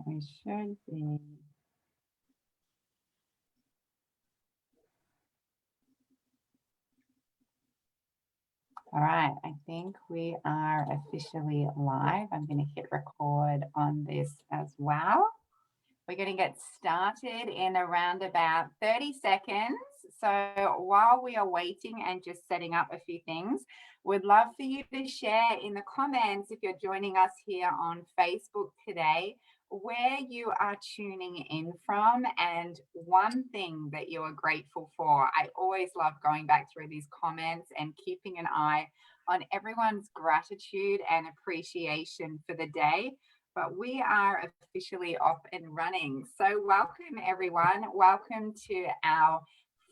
we should be. All right, I think we are officially live. I'm going to hit record on this as well. We're going to get started in around about 30 seconds. So while we are waiting and just setting up a few things, we'd love for you to share in the comments if you're joining us here on Facebook today, where you are tuning in from and one thing that you are grateful for. I always love going back through these comments and keeping an eye on everyone's gratitude and appreciation for the day. But we are officially off and running. So welcome everyone. Welcome to our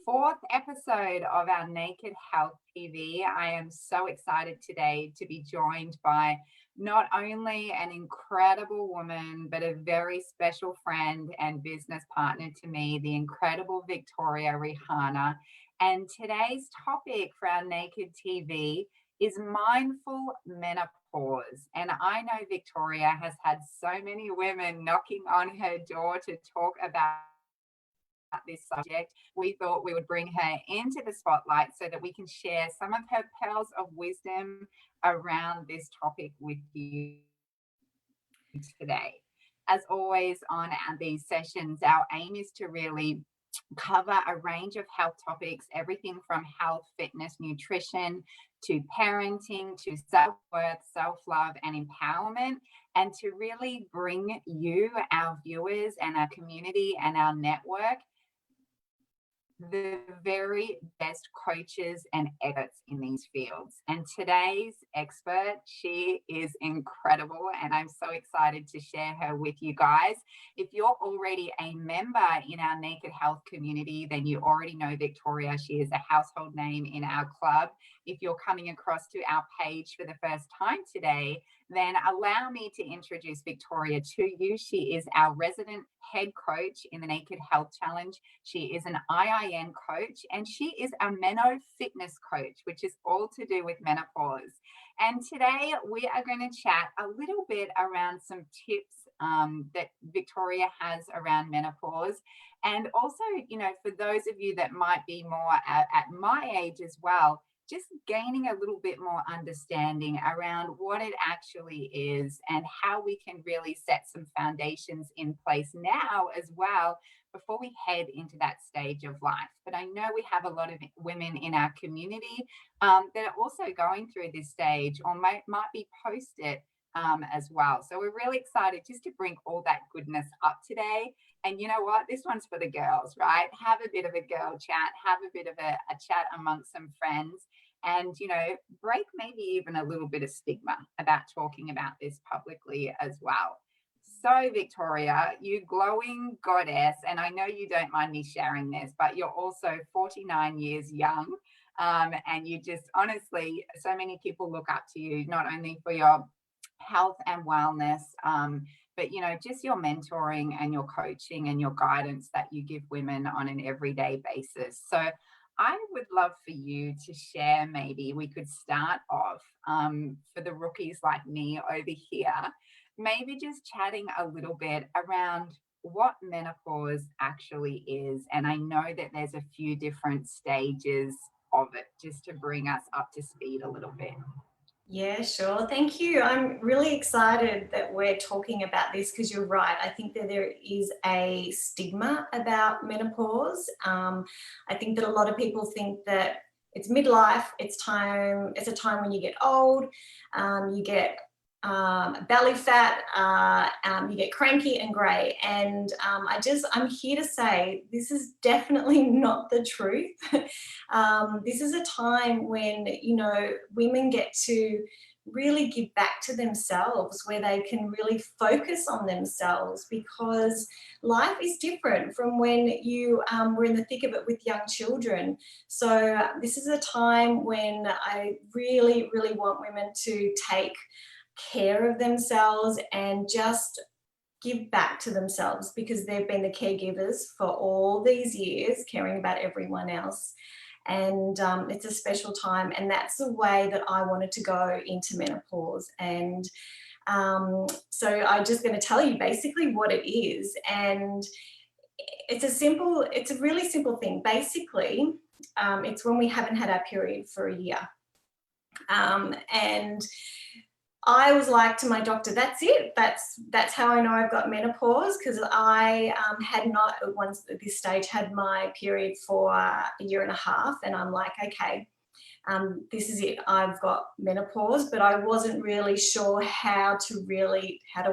4th episode of our Naked Health TV. I am so excited today to be joined by not only an incredible woman, but a very special friend and business partner to me, the incredible Victoria Reihana. And today's topic for our Naked TV is mindful menopause. And I know Victoria has had so many women knocking on her door to talk about this subject. We thought we would bring her into the spotlight so that we can share some of her pearls of wisdom around this topic with you today. As always on these sessions, our aim is to really cover a range of health topics, everything from health, fitness, nutrition, to parenting, to self-worth, self-love, and empowerment, and to really bring you, our viewers and our community and our network, the very best coaches and experts in these fields. And today's expert, she is incredible, and I'm so excited to share her with you guys. If you're already a member in our Naked Health community, then you already know Victoria. She is a household name in our club. If you're coming across to our page for the first time today, then allow me to introduce Victoria to you. She is our resident head coach in the Naked Health Challenge. She is an IIN coach, and she is a Meno fitness coach, which is all to do with menopause. And today we are going to chat a little bit around some tips that Victoria has around menopause. And also, you know, for those of you that might be more at my age as well, just gaining a little bit more understanding around what it actually is and how we can really set some foundations in place now as well before we head into that stage of life. But I know we have a lot of women in our community that are also going through this stage or might be post it as well. So we're really excited just to bring all that goodness up today. And you know what? This one's for the girls, right? Have a bit of a girl chat, have a bit of a chat amongst some friends, and, you know, break maybe even a little bit of stigma about talking about this publicly as well. So, Victoria, you glowing goddess, and I know you don't mind me sharing this, but you're also 49 years young. And you just honestly, so many people look up to you, not only for your health and wellness, but, you know, just your mentoring and your coaching and your guidance that you give women on an everyday basis. So I would love for you to share, maybe we could start off for the rookies like me over here, maybe just chatting a little bit around what menopause actually is. And I know that there's a few different stages of it, just to bring us up to speed a little bit. Yeah, sure. Thank you. I'm really excited that we're talking about this because you're right. I think that there is a stigma about menopause. I think that a lot of people think that it's midlife, it's a time when you get old, you get belly fat, you get cranky and grey. And I'm here to say this is definitely not the truth. This is a time when, you know, women get to really give back to themselves, where they can really focus on themselves, because life is different from when you were in the thick of it with young children. So this is a time when I really, really want women to take care of themselves and just give back to themselves, because they've been the caregivers for all these years, caring about everyone else. And it's a special time, and that's the way that I wanted to go into menopause. And So I'm just going to tell you basically what it is. And it's a really simple thing. Basically, it's when we haven't had our period for a year. And I was like to my doctor, that's it. That's how I know I've got menopause, because I had not at this stage had my period for a year and a half. And I'm like, okay, this is it. I've got menopause, but I wasn't really sure how do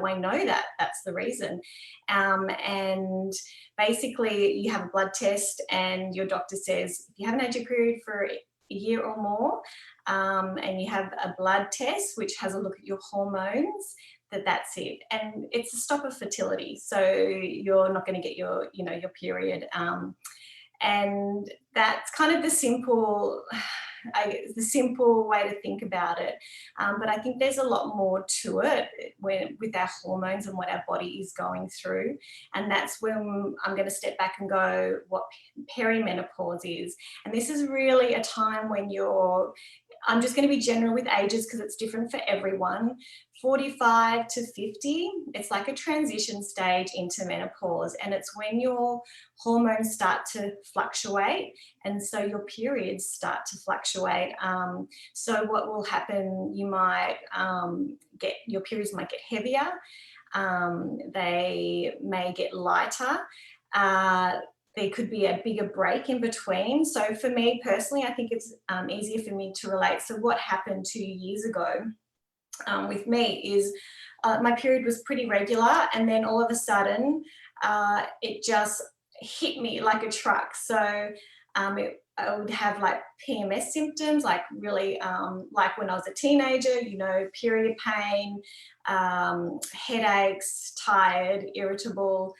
I know that? That's the reason. And basically you have a blood test and your doctor says, if you haven't had your period for a year or more, and you have a blood test which has a look at your hormones, that's it. And it's a stop of fertility. So you're not going to get your period. And that's kind of the simple way to think about it. But I think there's a lot more to it with our hormones and what our body is going through. And that's when I'm going to step back and go what perimenopause is. And this is really a time when I'm just going to be general with ages because it's different for everyone. 45 to 50, it's like a transition stage into menopause, and it's when your hormones start to fluctuate, and so your periods start to fluctuate. So what will happen, you might your periods might get heavier, they may get lighter, there could be a bigger break in between. So for me personally, I think it's easier for me to relate. So what happened 2 years ago with me is my period was pretty regular, and then all of a sudden it just hit me like a truck. So I would have like PMS symptoms, like really like when I was a teenager, period pain, headaches, tired, irritable,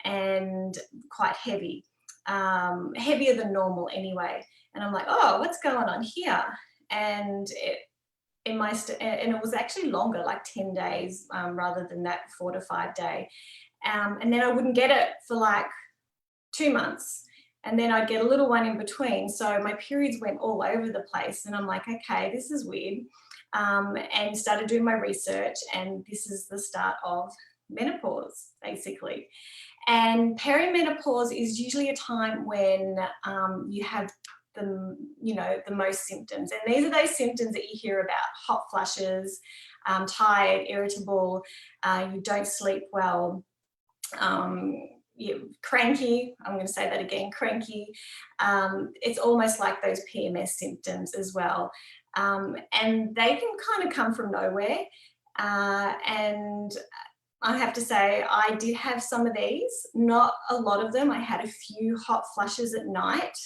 and quite heavy, heavier than normal anyway. And I'm like, oh, what's going on here? And and it was actually longer, like 10 days rather than that 4 to 5 day. And then I wouldn't get it for like 2 months. And then I'd get a little one in between. So my periods went all over the place. And I'm like, okay, this is weird. And started doing my research. And this is the start of menopause, basically. And perimenopause is usually a time when you have the most symptoms. And these are those symptoms that you hear about: hot flushes, tired, irritable, you don't sleep well, you're cranky. I'm going to say that again, cranky. It's almost like those PMS symptoms as well. And they can kind of come from nowhere. And I have to say, I did have some of these, not a lot of them. I had a few hot flushes at night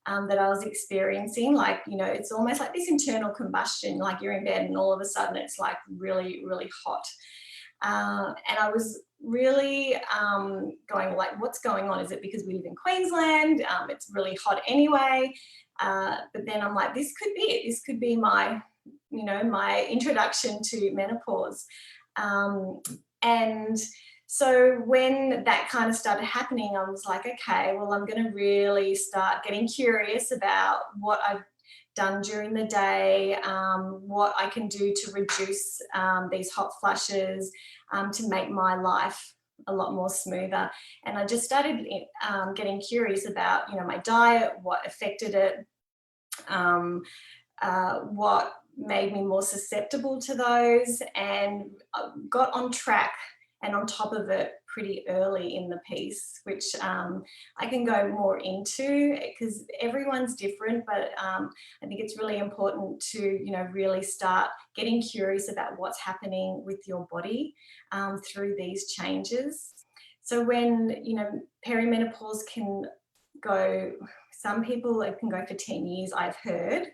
that I was experiencing. Like, it's almost like this internal combustion, like you're in bed and all of a sudden it's like really, really hot. And I was really going like, what's going on? Is it because we live in Queensland? It's really hot anyway. But then I'm like, this could be it. This could be my, my introduction to menopause. And so when that kind of started happening, I was like, okay, well, I'm going to really start getting curious about what I've done during the day, what I can do to reduce these hot flushes, to make my life a lot more smoother. And I just started getting curious about, my diet, what affected it, what made me more susceptible to those, and got on track and on top of it pretty early in the piece, which I can go more into because everyone's different, but I think it's really important to, really start getting curious about what's happening with your body through these changes. So when, perimenopause can go, some people it can go for 10 years, I've heard.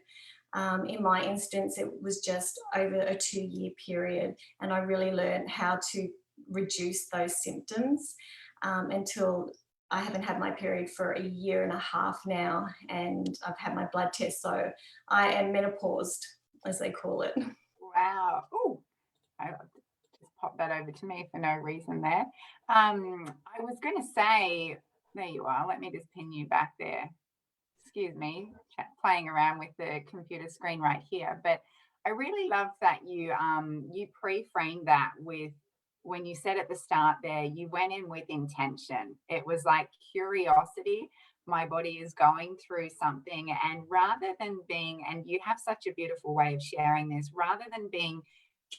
In my instance, it was just over a 2-year period, and I really learned how to reduce those symptoms until I haven't had my period for a year and a half now, and I've had my blood test, so I am menopaused, as they call it. Wow. Oh, I just popped that over to me for no reason there. I was going to say, there you are. Let me just pin you back there. Excuse me, playing around with the computer screen right here. But I really love that you pre-framed that with, when you said at the start there, you went in with intention. It was like curiosity. My body is going through something, and rather than being, and you have such a beautiful way of sharing this, rather than being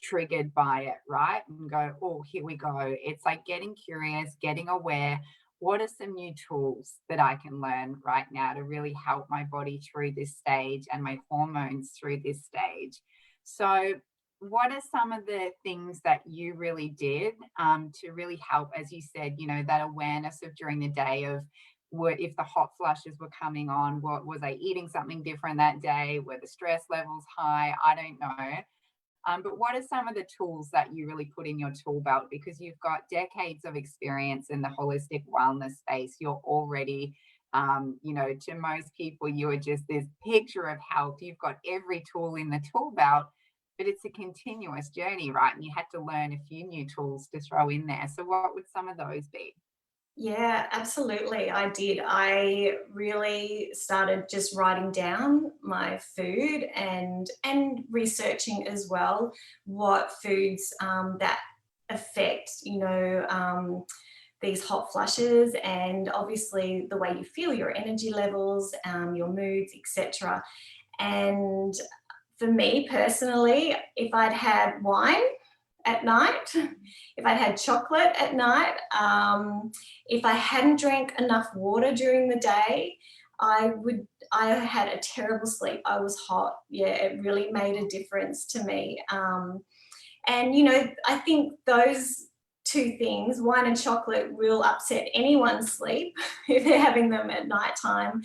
triggered by it, right? And go, oh, here we go. It's like getting curious, getting aware. What are some new tools that I can learn right now to really help my body through this stage and my hormones through this stage? So, what are some of the things that you really did to really help, as you said, that awareness of during the day of what if the hot flushes were coming on, what was I eating something different that day? Were the stress levels high? I don't know. But what are some of the tools that you really put in your tool belt? Because you've got decades of experience in the holistic wellness space. You're already, to most people, you are just this picture of health. You've got every tool in the tool belt, but it's a continuous journey, right? And you had to learn a few new tools to throw in there. So, what would some of those be? Yeah, absolutely. I did. I really started just writing down my food and researching as well what foods that affect, these hot flushes, and obviously the way you feel, your energy levels, your moods, etc. And for me personally, if I'd had wine at night, if I'd had chocolate at night, if I hadn't drank enough water during the day, I had a terrible sleep. I was hot. Yeah, it really made a difference to me. And, I think those two things, wine and chocolate, will upset anyone's sleep if they're having them at nighttime.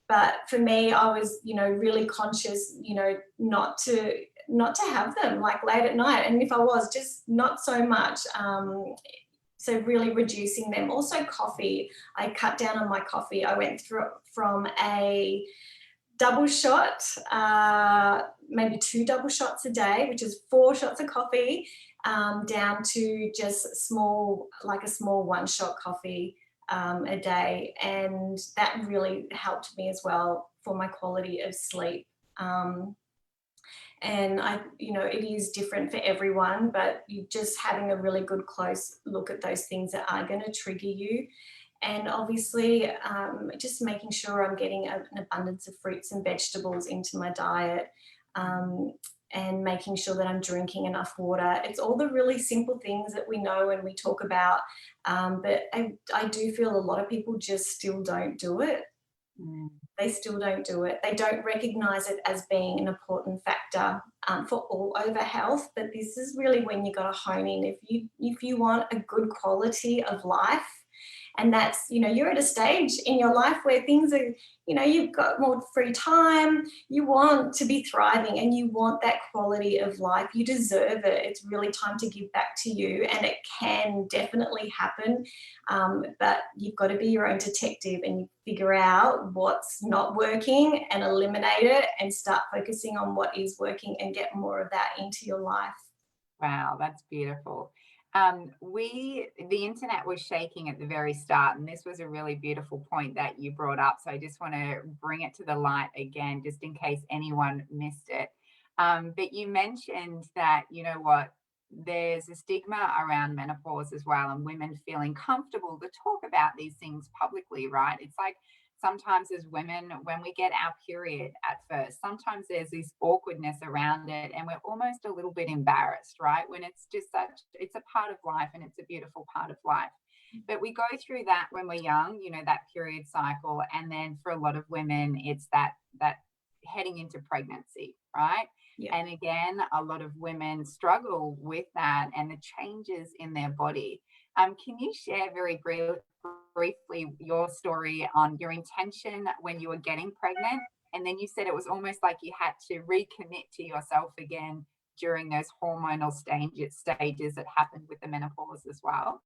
But for me, I was, really conscious, not to have them like late at night. And if I was, just not so much. So really reducing them. Also coffee, I cut down on my coffee. I went through from a double shot, maybe 2 double shots a day, which is 4 shots of coffee, down to just a small 1-shot coffee a day. And that really helped me as well for my quality of sleep. And it is different for everyone, but you just having a really good close look at those things that are going to trigger you. And obviously, just making sure I'm getting an abundance of fruits and vegetables into my diet, and making sure that I'm drinking enough water. It's all the really simple things that we know and we talk about, but I do feel a lot of people just still don't do it. They still don't do it. They don't recognize it as being an important factor for all over health. But this is really when you got to hone in. If you want a good quality of life, and that's, you're at a stage in your life where things are, you've got more free time, you want to be thriving and you want that quality of life. You deserve it. It's really time to give back to you, and it can definitely happen. But you've got to be your own detective and you figure out what's not working and eliminate it and start focusing on what is working and get more of that into your life. Wow, that's beautiful. The internet was shaking at the very start, and this was a really beautiful point that you brought up. So I just want to bring it to the light again, just in case anyone missed it. But you mentioned that, there's a stigma around menopause as well, and women feeling comfortable to talk about these things publicly, right? It's like sometimes as women, when we get our period at first, sometimes there's this awkwardness around it and we're almost a little bit embarrassed, right? When it's just it's a part of life and it's a beautiful part of life. But we go through that when we're young, that period cycle. And then for a lot of women, it's that heading into pregnancy, right? Yeah. And again, a lot of women struggle with that and the changes in their body. Can you share very briefly your story on your intention when you were getting pregnant? And then you said it was almost like you had to recommit to yourself again during those hormonal stages that happened with the menopause as well.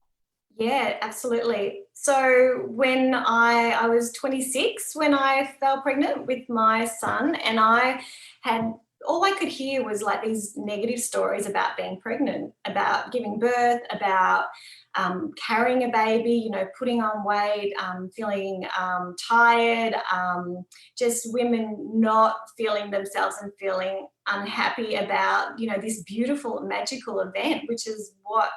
Yeah, absolutely. So when I was 26 when I fell pregnant with my son, and I had all I could hear was like these negative stories about being pregnant, about giving birth, about carrying a baby, you know, putting on weight, feeling tired, just women not feeling themselves and feeling unhappy about, you know, this beautiful, magical event, which is what,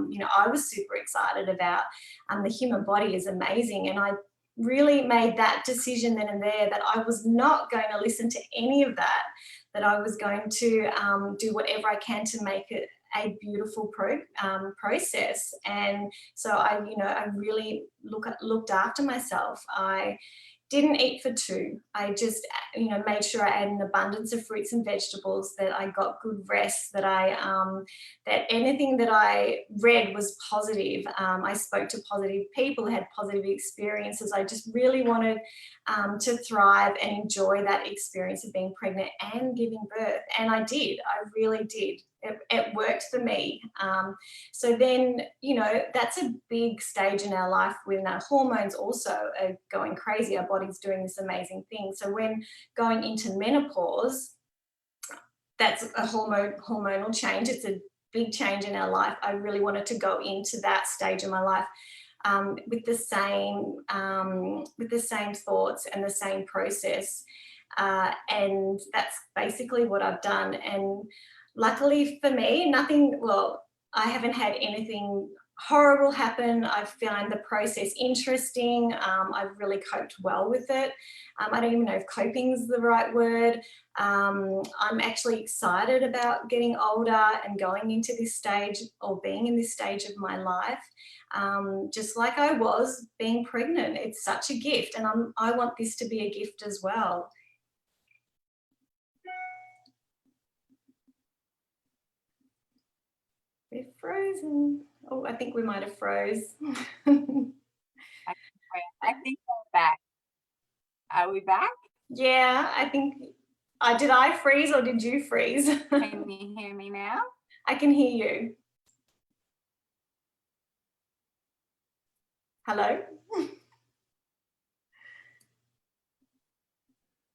you know, I was super excited about. The human body is amazing. And I really made that decision then and there that I was not going to listen to any of that, that I was going to do whatever I can to make it a beautiful process. And so I, you know, I really looked after myself. I didn't eat for two. I just, you know, made sure I had an abundance of fruits and vegetables, that I got good rest, that that anything that I read was positive. I spoke to positive people, had positive experiences. I just really wanted to thrive and enjoy that experience of being pregnant and giving birth. And I did, I really did. It worked for me. So then, you know, that's a big stage in our life when our hormones also are going crazy. Our body's doing this amazing thing. So when going into menopause, that's a hormonal change. It's a big change in our life. I really wanted to go into that stage of my life with the same thoughts and the same process. And that's basically what I've done. And luckily for me, I haven't had anything horrible happen. I found the process interesting. I've really coped well with it. I don't even know if coping is the right word. I'm actually excited about getting older and going into this stage, or being in this stage of my life. Just like I was being pregnant. It's such a gift, and I want this to be a gift as well. We're frozen. Oh, I think we might have froze. I think we're back. Are we back? Yeah, I think. Did I freeze or did you freeze? Can you hear me now? I can hear you. Hello?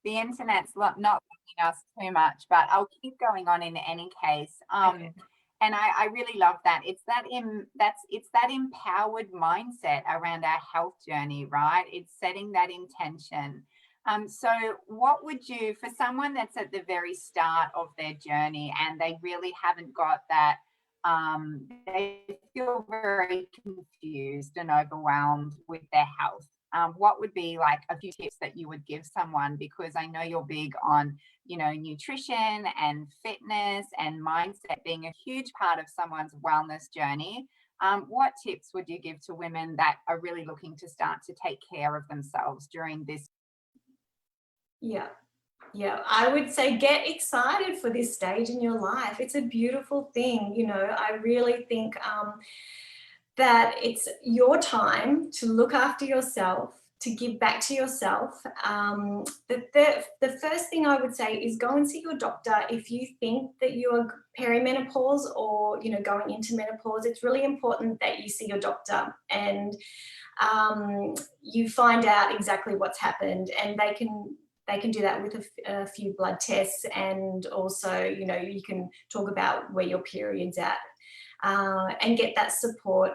The internet's not letting us too much, but I'll keep going on in any case. Okay. And I really love that. It's that empowered mindset around our health journey, right? It's setting that intention. So what would you, for someone that's at the very start of their journey and they really haven't got that, they feel very confused and overwhelmed with their health, what would be like a few tips that you would give someone? Because I know you're big on, you know, nutrition and fitness and mindset being a huge part of someone's wellness journey. What tips would you give to women that are really looking to start to take care of themselves during this? Yeah, I would say get excited for this stage in your life. It's a beautiful thing. You know, I really think that it's your time to look after yourself, to give back to yourself. The first thing I would say is go and see your doctor if you think that you're perimenopause or, you know, going into menopause. It's really important that you see your doctor and you find out exactly what's happened, and they can do that with a few blood tests, and also, you know, you can talk about where your period's at and get that support.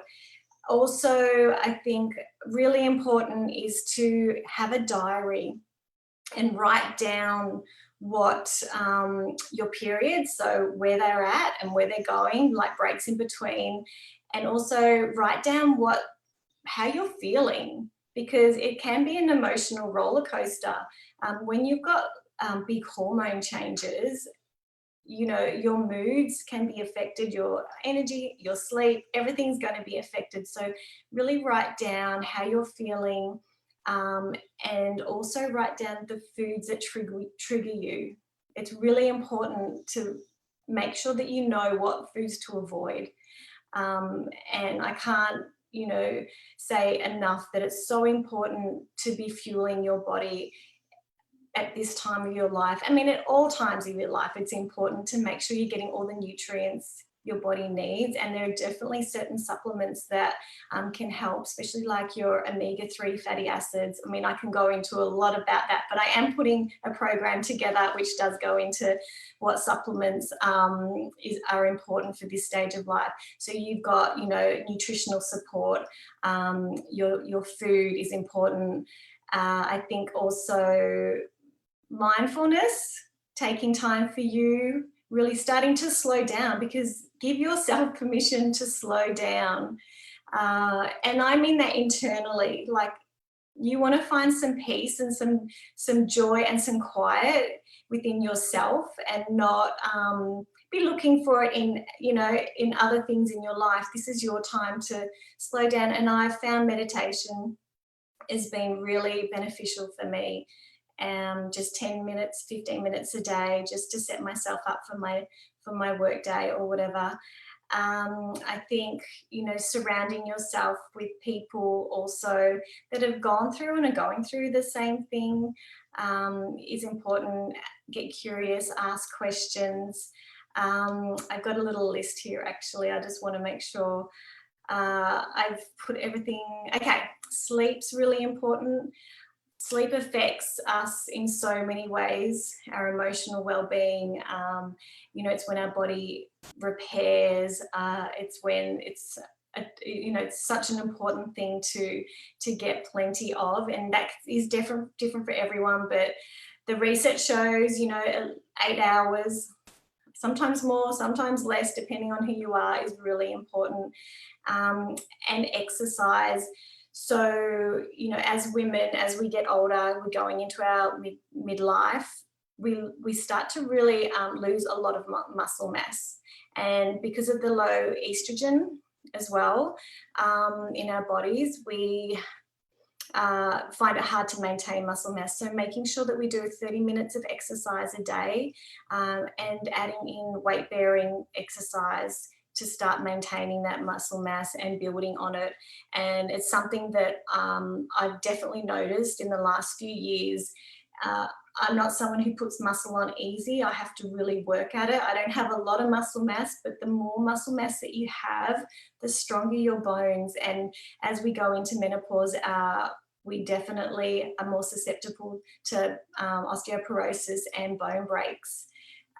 Also, I think really important is to have a diary and write down what your periods, so where they're at and where they're going, like breaks in between, and also write down how you're feeling, because it can be an emotional roller coaster. When you've got big hormone changes, you know, your moods can be affected, your energy, your sleep, everything's going to be affected. So really write down how you're feeling, and also write down the foods that trigger you. It's really important to make sure that you know what foods to avoid. And I can't, you know, say enough that it's so important to be fueling your body at this time of your life. I mean, at all times of your life, it's important to make sure you're getting all the nutrients your body needs. And there are definitely certain supplements that can help, especially like your omega-3 fatty acids. I mean, I can go into a lot about that, but I am putting a program together which does go into what supplements are important for this stage of life. So you've got, you know, nutritional support, your food is important. I think also mindfulness, taking time for you, really starting to slow down, because give yourself permission to slow down. And I mean that internally, like you want to find some peace and some joy and some quiet within yourself, and not be looking for it in, you know, in other things in your life. This is your time to slow down. And I've found meditation has been really beneficial for me. Just 10 minutes, 15 minutes a day, just to set myself up for my work day or whatever. I think, you know, surrounding yourself with people also that have gone through and are going through the same thing is important. Get curious, ask questions. I've got a little list here, actually. I just want to make sure I've put everything. Okay, sleep's really important. Sleep affects us in so many ways, our emotional well-being. You know, it's when our body repairs. It's when it's, you know, it's such an important thing to get plenty of, and that is different for everyone. But the research shows, you know, 8 hours, sometimes more, sometimes less, depending on who you are, is really important. And exercise. So, you know, as women, as we get older, we're going into our midlife, we start to really lose a lot of muscle mass. And because of the low estrogen as well in our bodies, we find it hard to maintain muscle mass. So making sure that we do 30 minutes of exercise a day and adding in weight-bearing exercise to start maintaining that muscle mass and building on it. And it's something that I've definitely noticed in the last few years. I'm not someone who puts muscle on easy. I have to really work at it. I don't have a lot of muscle mass, but the more muscle mass that you have, the stronger your bones. And as we go into menopause, we definitely are more susceptible to osteoporosis and bone breaks.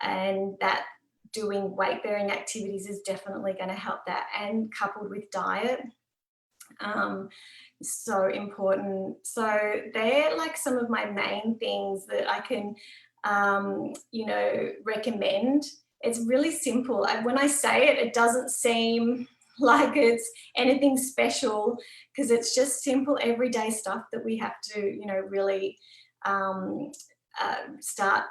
And that doing weight-bearing activities is definitely going to help that, and coupled with diet. So important. So they're like some of my main things that I can, you know, recommend. It's really simple. When I say it, it doesn't seem like it's anything special, because it's just simple everyday stuff that we have to, you know, really start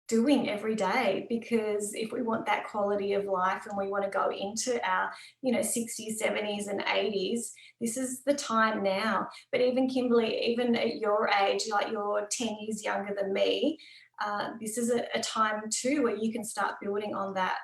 doing every day. Because if we want that quality of life and we want to go into our, you know, 60s, 70s and 80s, this is the time now. But even Kimberly, even at your age, like you're 10 years younger than me, this is a time too where you can start building on that.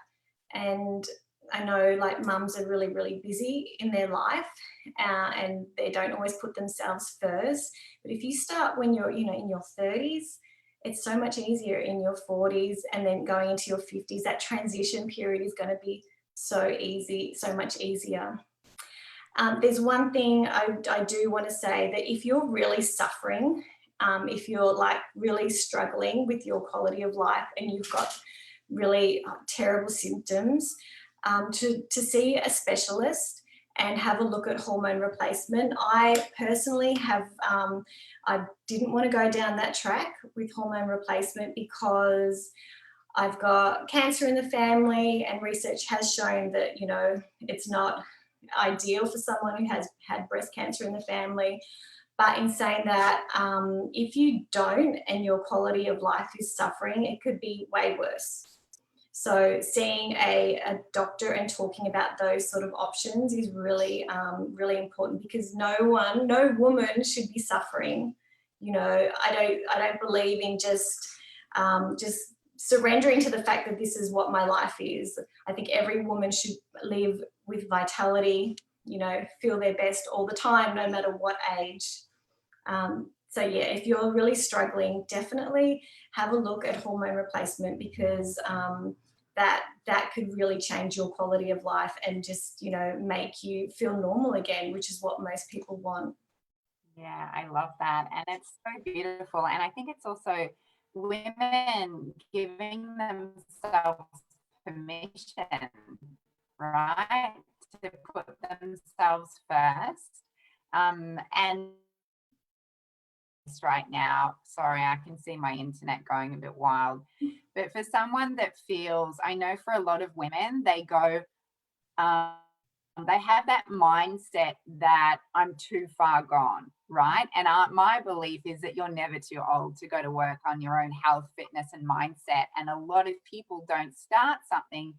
And I know like mums are really, really busy in their life and they don't always put themselves first. But if you start when you're, you know, in your 30s, it's so much easier in your 40s, and then going into your 50s, that transition period is going to be so easy, so much easier. There's one thing I do want to say, that if you're really suffering, if you're like really struggling with your quality of life and you've got really terrible symptoms, to see a specialist and have a look at hormone replacement. I personally have, I didn't want to go down that track with hormone replacement because I've got cancer in the family, and research has shown that, you know, it's not ideal for someone who has had breast cancer in the family. But in saying that, if you don't and your quality of life is suffering, it could be way worse. So seeing a doctor and talking about those sort of options is really, really important, because no woman should be suffering. You know, I don't believe in just surrendering to the fact that this is what my life is. I think every woman should live with vitality, you know, feel their best all the time, no matter what age. So yeah, if you're really struggling, definitely have a look at hormone replacement, because that could really change your quality of life and just, you know, make you feel normal again, which is what most people want. Yeah, I love that. And it's so beautiful. And I think it's also women giving themselves permission, right? To put themselves first. And right now, sorry, I can see my internet going a bit wild. But for someone that feels, I know for a lot of women, um, they have that mindset that I'm too far gone, right? And my belief is that you're never too old to go to work on your own health, fitness, and mindset. And a lot of people don't start something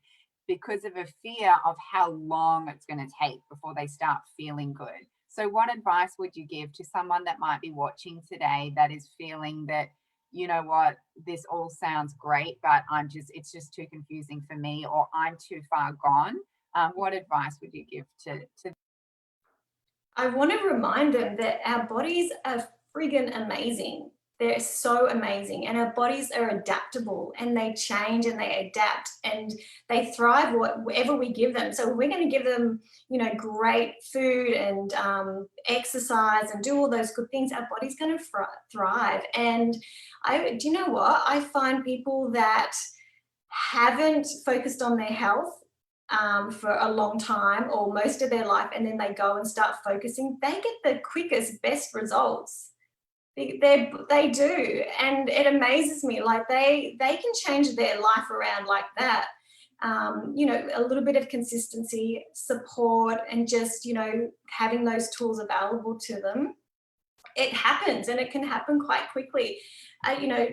because of a fear of how long it's going to take before they start feeling good. So, what advice would you give to someone that might be watching today that is feeling that, you know what, this all sounds great, but it's just too confusing for me, or I'm too far gone? What advice would you give to I want to remind them that our bodies are friggin' amazing. They're so amazing, and our bodies are adaptable and they change and they adapt and they thrive whatever we give them. So we're going to give them, you know, great food and exercise and do all those good things. Our body's going to thrive. And do you know what? I find people that haven't focused on their health for a long time or most of their life, and then they go and start focusing, they get the quickest, best results. They do, and it amazes me. Like they can change their life around like that. You know, a little bit of consistency, support, and just, you know, having those tools available to them, it happens, and it can happen quite quickly. You know,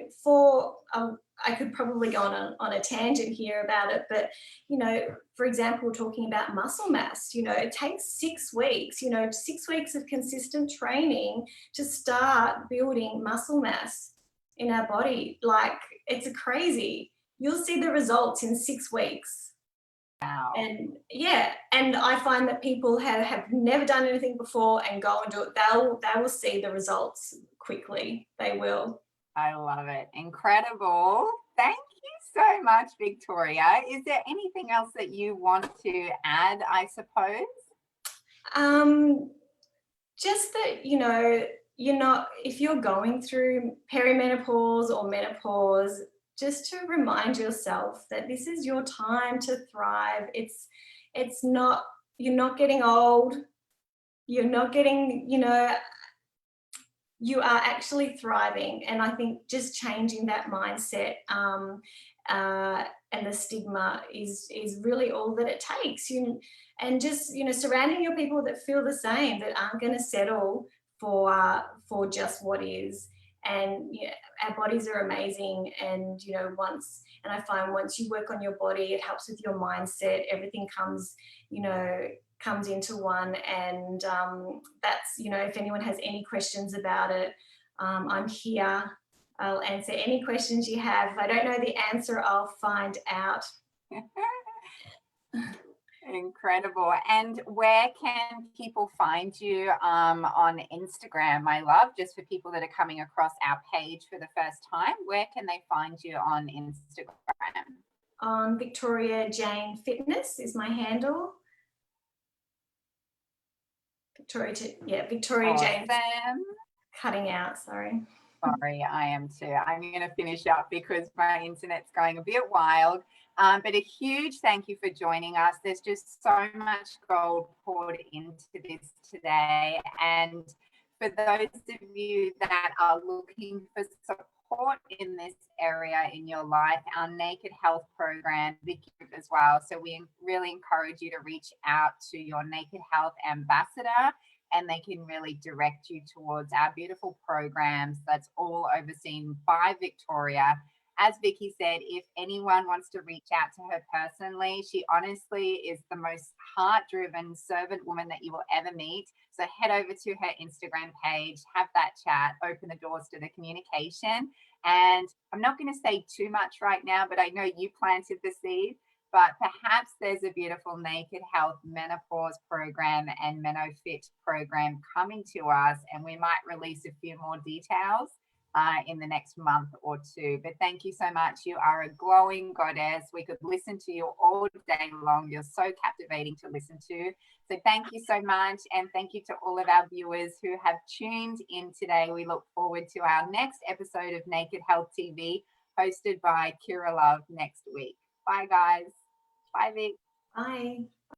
I could probably go on a tangent here about it, but, you know, for example, talking about muscle mass, you know, it takes 6 weeks, you know, 6 weeks of consistent training to start building muscle mass in our body. Like, it's crazy. You'll see the results in 6 weeks. now? And yeah, and I find that people have never done anything before and go and do it, they will see the results quickly. They will. I love it. Incredible. Thank you so much, Victoria. Is there anything else that you want to add, I suppose? Um, just that, you know, you're not, if you're going through perimenopause or menopause, just to remind yourself that this is your time to thrive. It's not, you're not getting old. You're not getting, you know, you are actually thriving. And I think just changing that mindset, and the stigma is really all that it takes. And just, you know, surrounding your people that feel the same, that aren't going to settle for just what is. And yeah, our bodies are amazing. And, you know, and I find once you work on your body, it helps with your mindset. Everything comes, you know, comes into one. And that's, you know, if anyone has any questions about it, I'm here. I'll answer any questions you have. If I don't know the answer, I'll find out. Incredible. And where can people find you on Instagram, my love? Just for people that are coming across our page for the first time, where can they find you on Instagram? On Victoria Jane Fitness is my handle. Victoria Jane. Awesome. Cutting out, sorry. Sorry, I am too. I'm going to finish up because my internet's going a bit wild. But a huge thank you for joining us. There's just so much gold poured into this today. And for those of you that are looking for support in this area in your life, our Naked Health program as well. So we really encourage you to reach out to your Naked Health ambassador, and they can really direct you towards our beautiful programs that's all overseen by Victoria. As Vicky said, if anyone wants to reach out to her personally, she honestly is the most heart-driven servant woman that you will ever meet. So head over to her Instagram page, have that chat, open the doors to the communication. And I'm not going to say too much right now, but I know you planted the seed. But perhaps there's a beautiful Naked Health menopause program and MenoFit program coming to us, and we might release a few more details in the next month or two. But thank you so much. You are a glowing goddess. We could listen to you all day long. You're so captivating to listen to. So thank you so much. And thank you to all of our viewers who have tuned in today. We look forward to our next episode of Naked Health TV, hosted by Kira Love next week. Bye, guys. Bye, Vic. Bye.